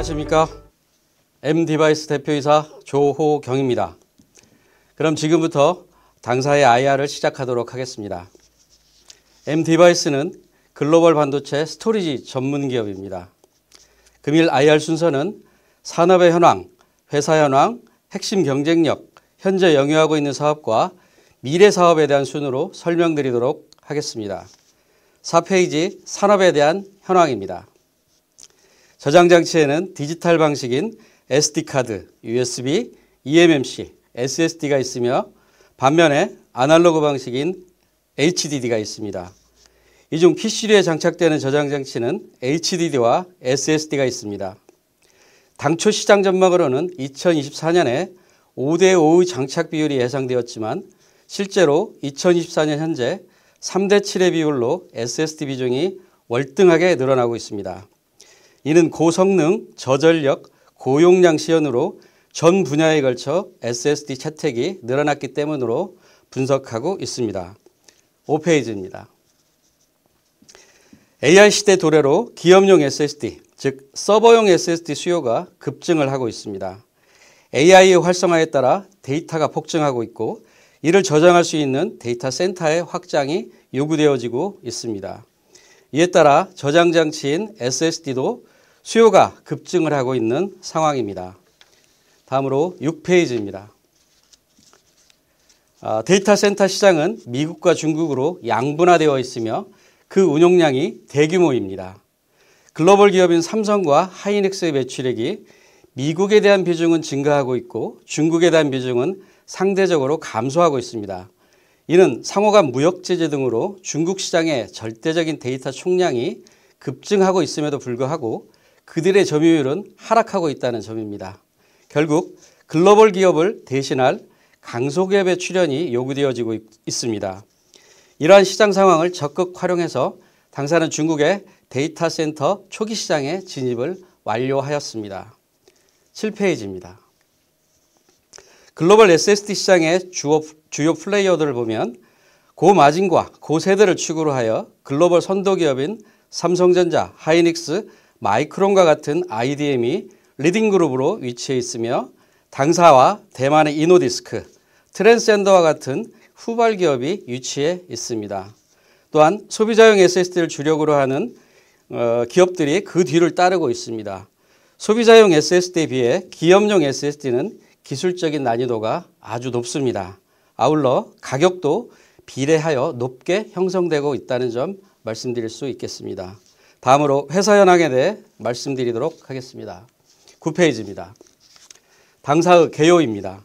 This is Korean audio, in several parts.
안녕하십니까. M디바이스 대표이사 조호경입니다. 그럼 지금부터 당사의 IR을 시작하도록 하겠습니다. M디바이스는 글로벌 반도체 스토리지 전문 기업입니다. 금일 IR 순서는 산업의 현황, 회사 현황, 핵심 경쟁력, 현재 영위하고 있는 사업과 미래 사업에 대한 순으로 설명드리도록 하겠습니다. 4페이지 산업에 대한 현황입니다. 저장 장치에는 디지털 방식인 SD카드, USB, eMMC, SSD가 있으며 반면에 아날로그 방식인 HDD가 있습니다. 이 중 PC류에 장착되는 저장 장치는 HDD와 SSD가 있습니다. 당초 시장 전망으로는 2024년에 5대5의 장착 비율이 예상되었지만 실제로 2024년 현재 3대7의 비율로 SSD 비중이 월등하게 늘어나고 있습니다. 이는 고성능, 저전력, 고용량 시연으로 전 분야에 걸쳐 SSD 채택이 늘어났기 때문으로 분석하고 있습니다. 5페이지입니다. AI 시대 도래로 기업용 SSD, 즉 서버용 SSD 수요가 급증을 하고 있습니다. AI의 활성화에 따라 데이터가 폭증하고 있고 이를 저장할 수 있는 데이터 센터의 확장이 요구되어지고 있습니다. 이에 따라 저장 장치인 SSD도 수요가 급증을 하고 있는 상황입니다. 다음으로 6페이지입니다. 데이터 센터 시장은 미국과 중국으로 양분화되어 있으며 그 운용량이 대규모입니다. 글로벌 기업인 삼성과 하이닉스의 매출액이 미국에 대한 비중은 증가하고 있고 중국에 대한 비중은 상대적으로 감소하고 있습니다. 이는 상호간 무역 제재 등으로 중국 시장의 절대적인 데이터 총량이 급증하고 있음에도 불구하고 그들의 점유율은 하락하고 있다는 점입니다. 결국 글로벌 기업을 대신할 강소기업의 출현이 요구되어지고 있습니다. 이러한 시장 상황을 적극 활용해서 당사는 중국의 데이터 센터 초기 시장에 진입을 완료하였습니다. 7페이지입니다. 글로벌 SSD 시장의 주요 플레이어들을 보면 고마진과 고세대를 축으로 하여 글로벌 선도기업인 삼성전자, 하이닉스, 마이크론과 같은 IDM이 리딩그룹으로 위치해 있으며 당사와 대만의 이노디스크, 트랜스젠더와 같은 후발 기업이 위치해 있습니다. 또한 소비자용 SSD를 주력으로 하는 기업들이 그 뒤를 따르고 있습니다. 소비자용 SSD에 비해 기업용 SSD는 기술적인 난이도가 아주 높습니다. 아울러 가격도 비례하여 높게 형성되고 있다는 점 말씀드릴 수 있겠습니다. 다음으로 회사 현황에 대해 말씀드리도록 하겠습니다. 9페이지입니다. 당사의 개요입니다.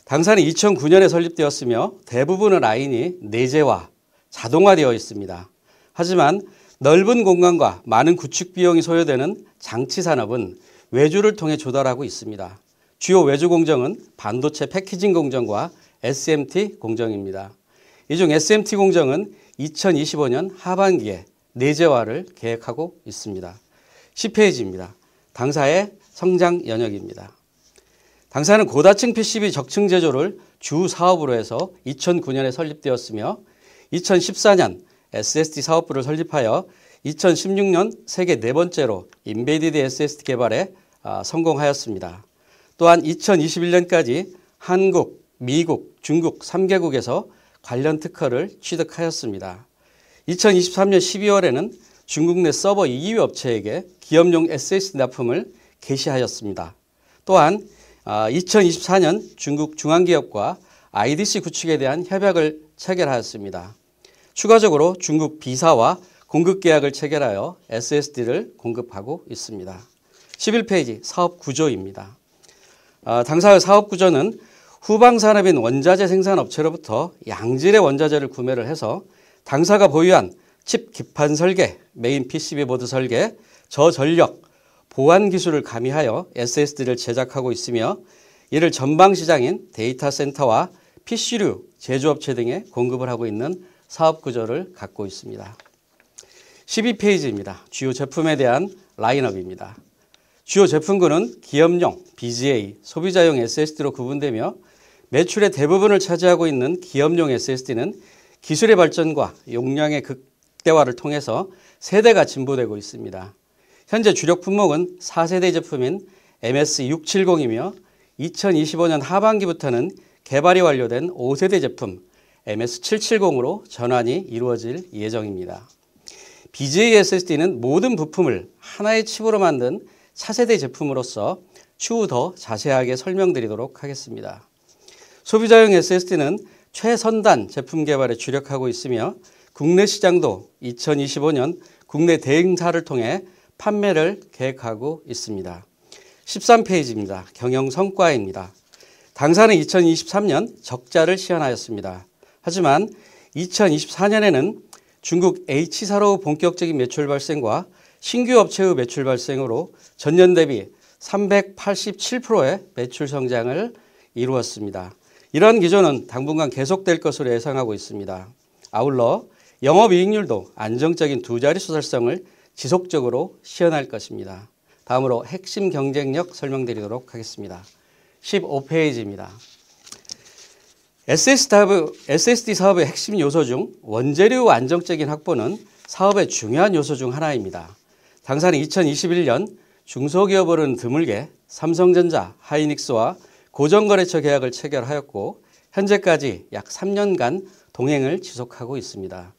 당사는 2009년에 설립되었으며 대부분의 라인이 내재화, 자동화되어 있습니다. 하지만 넓은 공간과 많은 구축 비용이 소요되는 장치 산업은 외주를 통해 조달하고 있습니다. 주요 외주 공정은 반도체 패키징 공정과 SMT 공정입니다. 이 중 SMT 공정은 2025년 하반기에 내재화를 계획하고 있습니다. 10페이지입니다. 당사의 성장 영역입니다. 당사는 고다층 PCB 적층 제조를 주 사업으로 해서 2009년에 설립되었으며 2014년 SSD 사업부를 설립하여 2016년 세계 네 번째로 인베디드 SSD 개발에 성공하였습니다. 또한 2021년까지 한국, 미국, 중국 3개국에서 관련 특허를 취득하였습니다. 2023년 12월에는 중국 내 서버 2위 업체에게 기업용 SSD 납품을 개시하였습니다. 또한 2024년 중국 중앙기업과 IDC 구축에 대한 협약을 체결하였습니다. 추가적으로 중국 B사와 공급 계약을 체결하여 SSD를 공급하고 있습니다. 11페이지 사업 구조입니다. 당사의 사업 구조는 후방 산업인 원자재 생산 업체로부터 양질의 원자재를 구매를 해서 당사가 보유한 칩 기판 설계, 메인 PCB 보드 설계, 저전력, 보안 기술을 가미하여 SSD를 제작하고 있으며 이를 전방 시장인 데이터 센터와 PC류 제조업체 등에 공급을 하고 있는 사업 구조를 갖고 있습니다. 12페이지입니다. 주요 제품에 대한 라인업입니다. 주요 제품군은 기업용, BGA, 소비자용 SSD로 구분되며 매출의 대부분을 차지하고 있는 기업용 SSD는 기술의 발전과 용량의 극대화를 통해서 세대가 진보되고 있습니다. 현재 주력 품목은 4세대 제품인 MS670이며 2025년 하반기부터는 개발이 완료된 5세대 제품 MS770으로 전환이 이루어질 예정입니다. BGA SSD는 모든 부품을 하나의 칩으로 만든 차세대 제품으로서 추후 더 자세하게 설명드리도록 하겠습니다. 소비자용 SSD는 최선단 제품 개발에 주력하고 있으며 국내 시장도 2025년 국내 대행사를 통해 판매를 계획하고 있습니다. 13페이지입니다. 경영 성과입니다. 당사는 2023년 적자를 시현하였습니다. 하지만 2024년에는 중국 H사로 본격적인 매출 발생과 신규 업체의 매출 발생으로 전년 대비 387%의 매출 성장을 이루었습니다. 이러한 기조는 당분간 계속될 것으로 예상하고 있습니다. 아울러 영업이익률도 안정적인 두 자릿수 달성을 지속적으로 시현할 것입니다. 다음으로 핵심 경쟁력 설명드리도록 하겠습니다. 15페이지입니다. SSD 사업의 핵심 요소 중 원재료 안정적인 확보는 사업의 중요한 요소 중 하나입니다. 당사는 2021년 중소기업으로는 드물게 삼성전자, 하이닉스와 고정거래처 계약을 체결하였고 현재까지 약 3년간 동행을 지속하고 있습니다.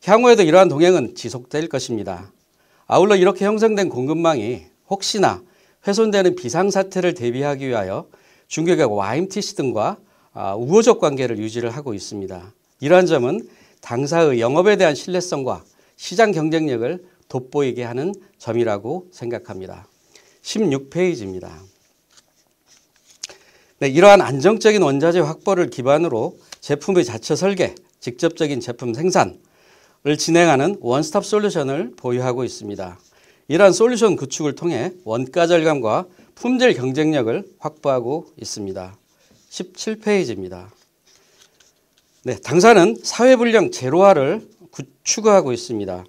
향후에도 이러한 동행은 지속될 것입니다. 아울러 이렇게 형성된 공급망이 혹시나 훼손되는 비상사태를 대비하기 위하여 중국의 YMTC 등과 우호적 관계를 유지를 하고 있습니다. 이러한 점은 당사의 영업에 대한 신뢰성과 시장 경쟁력을 돋보이게 하는 점이라고 생각합니다. 16페이지입니다. 네, 이러한 안정적인 원자재 확보를 기반으로 제품의 자체 설계, 직접적인 제품 생산을 진행하는 원스톱 솔루션을 보유하고 있습니다. 이러한 솔루션 구축을 통해 원가 절감과 품질 경쟁력을 확보하고 있습니다. 17페이지입니다. 네, 당사는 사회불량 제로화를 추구하고 있습니다.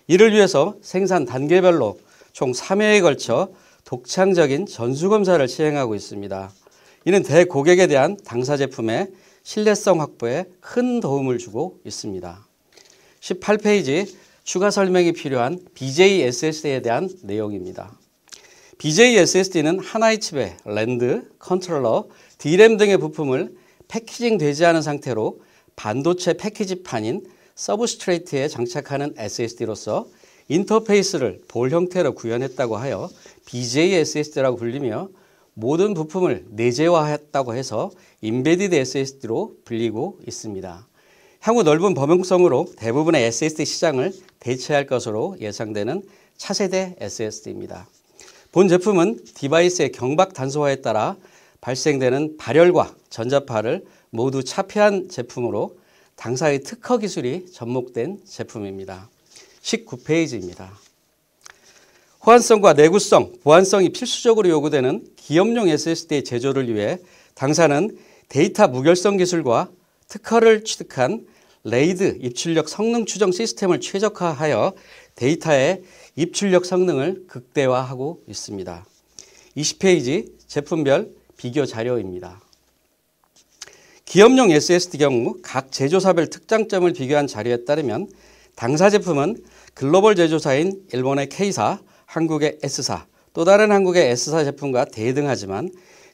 이를 위해서 생산 단계별로 총 3회에 걸쳐 독창적인 전수검사를 시행하고 있습니다. 이는 대고객에 대한 당사 제품의 신뢰성 확보에 큰 도움을 주고 있습니다. 18페이지 추가 설명이 필요한 BGA SSD에 대한 내용입니다. BGA SSD는 하나의 칩에 랜드, 컨트롤러, D램 등의 부품을 패키징 되지 않은 상태로 반도체 패키지판인 서브스트레이트에 장착하는 SSD로서 인터페이스를 볼 형태로 구현했다고 하여 BGA SSD라고 불리며 모든 부품을 내재화했다고 해서 인베디드 SSD로 불리고 있습니다. 향후 넓은 범용성으로 대부분의 SSD 시장을 대체할 것으로 예상되는 차세대 SSD입니다. 본 제품은 디바이스의 경박 단소화에 따라 발생되는 발열과 전자파를 모두 차폐한 제품으로 당사의 특허 기술이 접목된 제품입니다. 19페이지입니다. 호환성과 내구성, 보안성이 필수적으로 요구되는 기업용 SSD의 제조를 위해 당사는 데이터 무결성 기술과 특허를 취득한 레이드 입출력 성능 추정 시스템을 최적화하여 데이터의 입출력 성능을 극대화하고 있습니다. 20페이지 제품별 비교 자료입니다. 기업용 SSD 경우 각 제조사별 특장점을 비교한 자료에 따르면 당사 제품은 글로벌 제조사인 일본의 K사, 한국의 S사, 또 다른 한국의 S사 제품과 대등하지만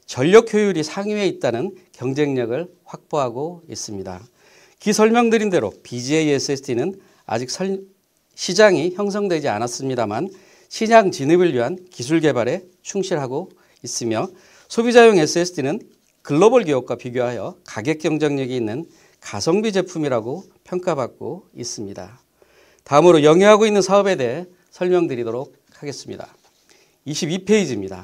전력 효율이 상위에 있다는 경쟁력을 확보하고 있습니다. 기 설명드린 대로 BGA SSD는 아직 시장이 형성되지 않았습니다만 시장 진입을 위한 기술 개발에 충실하고 있으며 소비자용 SSD는 글로벌 기업과 비교하여 가격 경쟁력이 있는 가성비 제품이라고 평가받고 있습니다. 다음으로 영위하고 있는 사업에 대해 설명드리도록 하겠습니다. 22페이지입니다.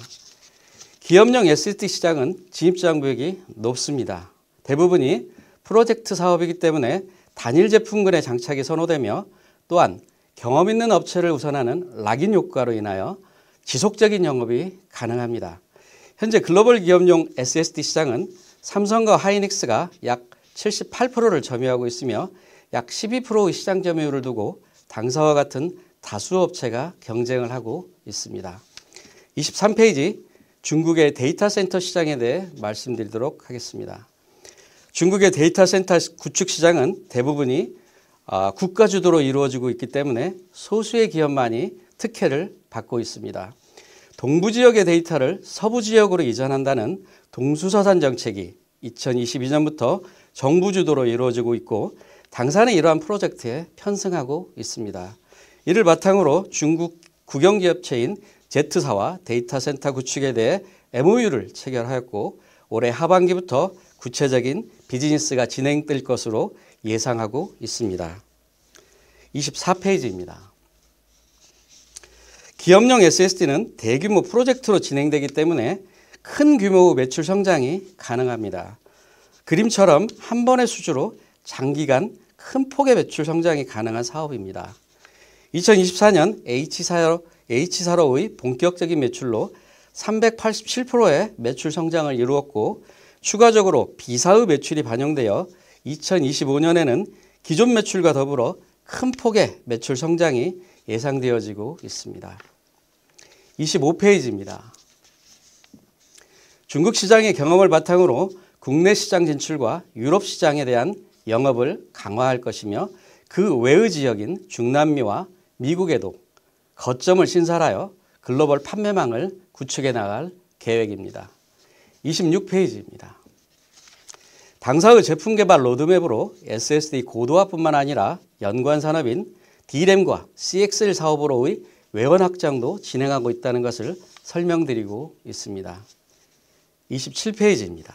기업용 SSD 시장은 진입장벽이 높습니다. 대부분이 프로젝트 사업이기 때문에 단일 제품군의 장착이 선호되며 또한 경험 있는 업체를 우선하는 락인 효과로 인하여 지속적인 영업이 가능합니다. 현재 글로벌 기업용 SSD 시장은 삼성과 하이닉스가 약 78%를 점유하고 있으며 약 12%의 시장 점유율을 두고 당사와 같은 다수 업체가 경쟁을 하고 있습니다. 23페이지 중국의 데이터 센터 시장에 대해 말씀드리도록 하겠습니다. 중국의 데이터 센터 구축 시장은 대부분이 국가 주도로 이루어지고 있기 때문에 소수의 기업만이 특혜를 받고 있습니다. 동부 지역의 데이터를 서부 지역으로 이전한다는 동수서산 정책이 2022년부터 정부 주도로 이루어지고 있고 당사는 이러한 프로젝트에 편승하고 있습니다. 이를 바탕으로 중국 국영기업체인 Z사와 데이터 센터 구축에 대해 MOU를 체결하였고 올해 하반기부터 구체적인 비즈니스가 진행될 것으로 예상하고 있습니다. 24페이지입니다. 기업용 SSD는 대규모 프로젝트로 진행되기 때문에 큰 규모의 매출 성장이 가능합니다. 그림처럼 한 번의 수주로 장기간 큰 폭의 매출 성장이 가능한 사업입니다. 2024년 H사로의 본격적인 매출로 387%의 매출 성장을 이루었고 추가적으로 B사의 매출이 반영되어 2025년에는 기존 매출과 더불어 큰 폭의 매출 성장이 예상되어지고 있습니다. 25페이지입니다. 중국 시장의 경험을 바탕으로 국내 시장 진출과 유럽 시장에 대한 영업을 강화할 것이며 그 외의 지역인 중남미와 미국에도 거점을 신설하여 글로벌 판매망을 구축해 나갈 계획입니다. 26페이지입니다. 당사의 제품 개발 로드맵으로 SSD 고도화뿐만 아니라 연관 산업인 D램과 CXL 사업으로의 외원 확장도 진행하고 있다는 것을 설명드리고 있습니다. 27페이지입니다.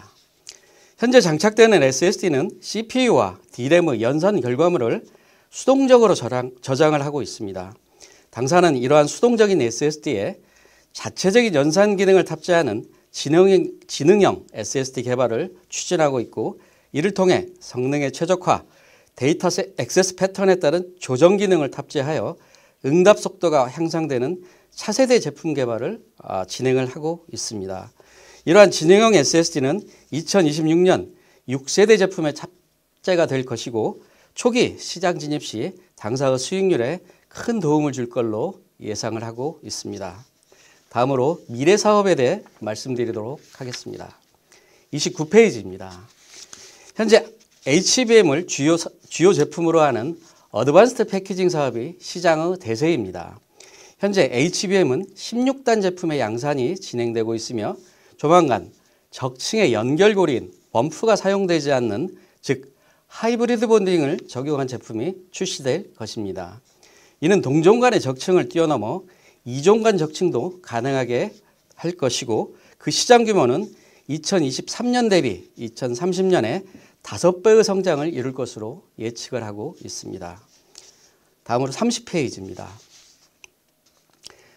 현재 장착되는 SSD는 CPU와 D램의 연산 결과물을 수동적으로 저장을 하고 있습니다. 당사는 이러한 수동적인 SSD에 자체적인 연산 기능을 탑재하는 지능형 SSD 개발을 추진하고 있고 이를 통해 성능의 최적화, 데이터 액세스 패턴에 따른 조정 기능을 탑재하여 응답 속도가 향상되는 차세대 제품 개발을 진행을 하고 있습니다. 이러한 지능형 SSD는 2026년 6세대 제품에 탑재가 될 것이고 초기 시장 진입 시 당사의 수익률에 큰 도움을 줄 걸로 예상을 하고 있습니다. 다음으로 미래 사업에 대해 말씀드리도록 하겠습니다. 29페이지입니다. 현재 HBM을 주요 제품으로 하는 어드밴스드 패키징 사업이 시장의 대세입니다. 현재 HBM은 16단 제품의 양산이 진행되고 있으며 조만간 적층의 연결고리인 범프가 사용되지 않는 즉 하이브리드 본딩을 적용한 제품이 출시될 것입니다. 이는 동종 간의 적층을 뛰어넘어 이종 간 적층도 가능하게 할 것이고 그 시장 규모는 2023년 대비 2030년에 5배의 성장을 이룰 것으로 예측을 하고 있습니다. 다음으로 30페이지입니다.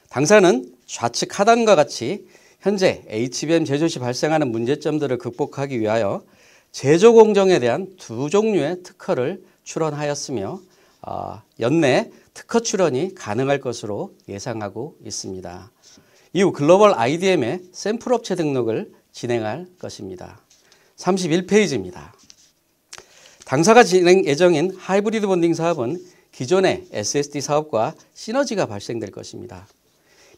당사는 좌측 하단과 같이 현재 HBM 제조 시 발생하는 문제점들을 극복하기 위하여 제조 공정에 대한 두 종류의 특허를 출원하였으며 연내 특허 출원이 가능할 것으로 예상하고 있습니다. 이후 글로벌 IDM의 샘플 업체 등록을 진행할 것입니다. 31페이지입니다. 당사가 진행 예정인 하이브리드 본딩 사업은 기존의 SSD 사업과 시너지가 발생될 것입니다.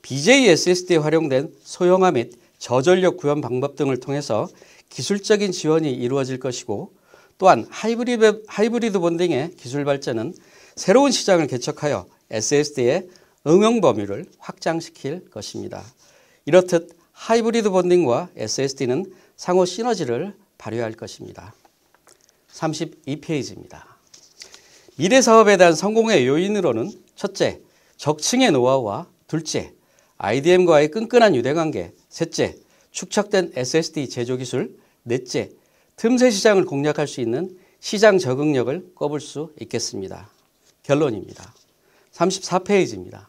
BJ SSD에 활용된 소형화 및 저전력 구현 방법 등을 통해서 기술적인 지원이 이루어질 것이고 또한 하이브리드 본딩의 기술 발전은 새로운 시장을 개척하여 SSD의 응용 범위를 확장시킬 것입니다. 이렇듯 하이브리드 본딩과 SSD는 상호 시너지를 발휘할 것입니다. 32페이지입니다. 미래 사업에 대한 성공의 요인으로는 첫째, 적층의 노하우와 둘째, IDM과의 끈끈한 유대관계, 셋째, 축적된 SSD 제조 기술, 넷째, 틈새 시장을 공략할 수 있는 시장 적응력을 꼽을 수 있겠습니다. 결론입니다. 34페이지입니다.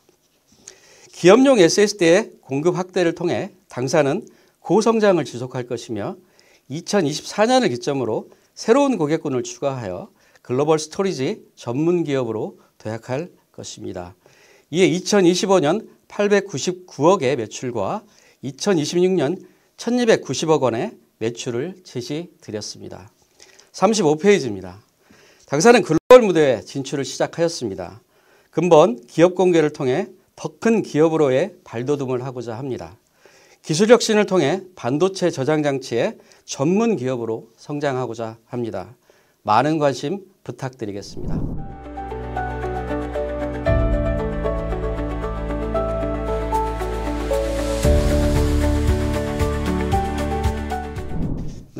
기업용 SSD의 공급 확대를 통해 당사는 고성장을 지속할 것이며 2024년을 기점으로 새로운 고객군을 추가하여 글로벌 스토리지 전문 기업으로 도약할 것입니다. 이에 2025년 899억의 매출과 2026년 1290억 원의 매출을 제시드렸습니다. 35페이지입니다. 당사는 글로벌 무대에 진출을 시작하였습니다. 근본 기업 공개를 통해 더 큰 기업으로의 발돋움을 하고자 합니다. 기술 혁신을 통해 반도체 저장 장치의 전문 기업으로 성장하고자 합니다. 많은 관심 부탁드리겠습니다.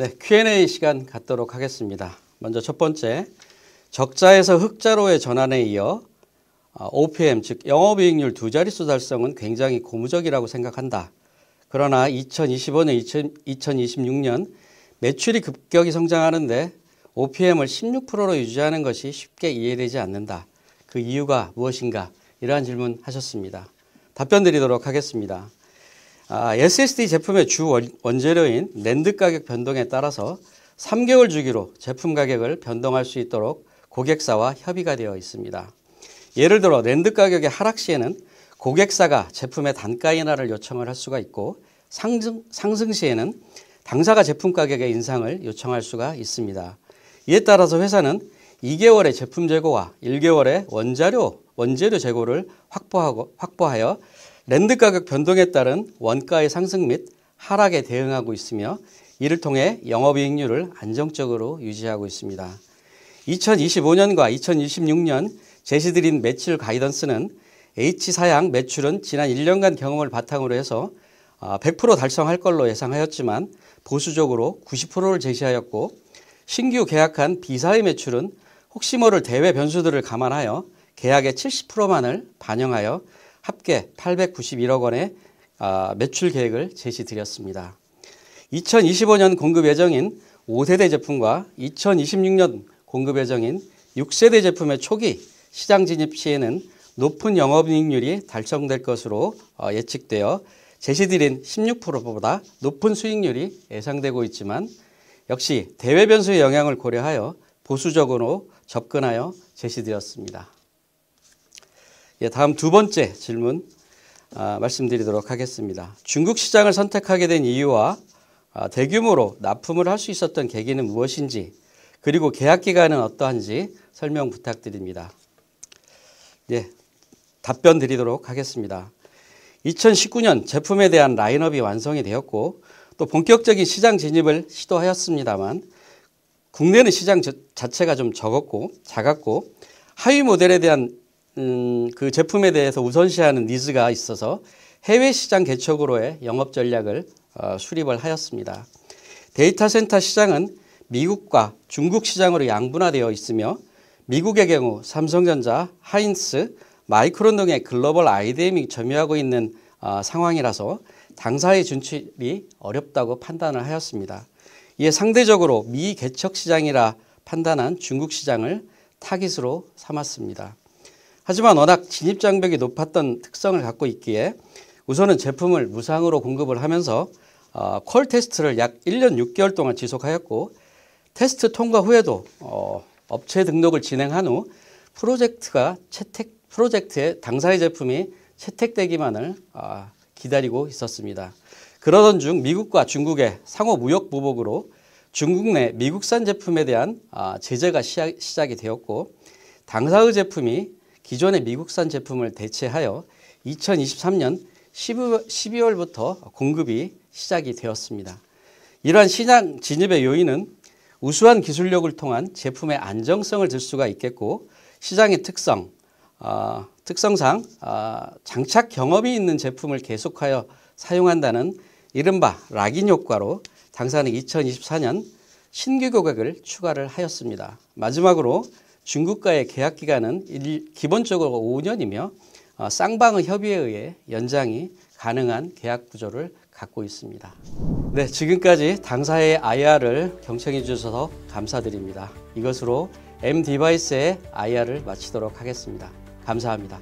네, Q&A 시간 갖도록 하겠습니다. 먼저 첫 번째, 적자에서 흑자로의 전환에 이어 OPM, 즉 영업이익률 두 자릿수 달성은 굉장히 고무적이라고 생각한다. 그러나 2025년, 2026년 매출이 급격히 성장하는데 OPM을 16%로 유지하는 것이 쉽게 이해되지 않는다. 그 이유가 무엇인가? 이러한 질문 하셨습니다. 답변 드리도록 하겠습니다. SSD 제품의 주 원재료인 낸드 가격 변동에 따라서 3개월 주기로 제품 가격을 변동할 수 있도록 고객사와 협의가 되어 있습니다. 예를 들어 낸드 가격의 하락 시에는 고객사가 제품의 단가 인하를 요청을 할 수가 있고 상승 시에는 당사가 제품 가격의 인상을 요청할 수가 있습니다. 이에 따라서 회사는 2개월의 제품 재고와 1개월의 원재료 재고를 확보하여 낸드 가격 변동에 따른 원가의 상승 및 하락에 대응하고 있으며 이를 통해 영업이익률을 안정적으로 유지하고 있습니다. 2025년과 2026년 제시드린 매출 가이던스는 H사양 매출은 지난 1년간 경험을 바탕으로 해서 100% 달성할 걸로 예상하였지만 보수적으로 90%를 제시하였고 신규 계약한 B사의 매출은 혹시 모를 대외 변수들을 감안하여 계약의 70%만을 반영하여 합계 891억 원의 매출 계획을 제시드렸습니다. 2025년 공급 예정인 5세대 제품과 2026년 공급 예정인 6세대 제품의 초기 시장 진입 시에는 높은 영업이익률이 달성될 것으로 예측되어 제시드린 16%보다 높은 수익률이 예상되고 있지만 역시 대외 변수의 영향을 고려하여 보수적으로 접근하여 제시드렸습니다. 다음 두 번째 질문 말씀드리도록 하겠습니다. 중국 시장을 선택하게 된 이유와 대규모로 납품을 할 수 있었던 계기는 무엇인지 그리고 계약 기간은 어떠한지 설명 부탁드립니다. 답변 드리도록 하겠습니다. 2019년 제품에 대한 라인업이 완성이 되었고 또 본격적인 시장 진입을 시도하였습니다만 국내는 시장 자체가 좀 작았고 하위 모델에 대한 그 제품에 대해서 우선시하는 니즈가 있어서 해외 시장 개척으로의 영업 전략을 수립을 하였습니다. 데이터 센터 시장은 미국과 중국 시장으로 양분화되어 있으며 미국의 경우 삼성전자, 하인스, 마이크론 등의 글로벌 IDM이 점유하고 있는 상황이라서 당사의 진출이 어렵다고 판단을 하였습니다. 이에 상대적으로 미개척 시장이라 판단한 중국 시장을 타깃으로 삼았습니다. 하지만 워낙 진입 장벽이 높았던 특성을 갖고 있기에 우선은 제품을 무상으로 공급을 하면서 퀄 테스트를 약 1년 6개월 동안 지속하였고 테스트 통과 후에도 업체 등록을 진행한 후 프로젝트에 당사의 제품이 채택되기만을 기다리고 있었습니다. 그러던 중 미국과 중국의 상호 무역 보복으로 중국 내 미국산 제품에 대한 제재가 시작이 되었고 당사의 제품이 기존의 미국산 제품을 대체하여 2023년 12월부터 공급이 시작이 되었습니다. 이러한 시장 진입의 요인은 우수한 기술력을 통한 제품의 안정성을 들 수가 있겠고 시장의 특성상 장착 경험이 있는 제품을 계속하여 사용한다는 이른바 락인 효과로 당사는 2024년 신규 고객을 추가를 하였습니다. 마지막으로 중국과의 계약 기간은 기본적으로 5년이며 쌍방의 협의에 의해 연장이 가능한 계약 구조를 갖고 있습니다. 네, 지금까지 당사의 IR을 경청해 주셔서 감사드립니다. 이것으로 M디바이스의 IR을 마치도록 하겠습니다. 감사합니다.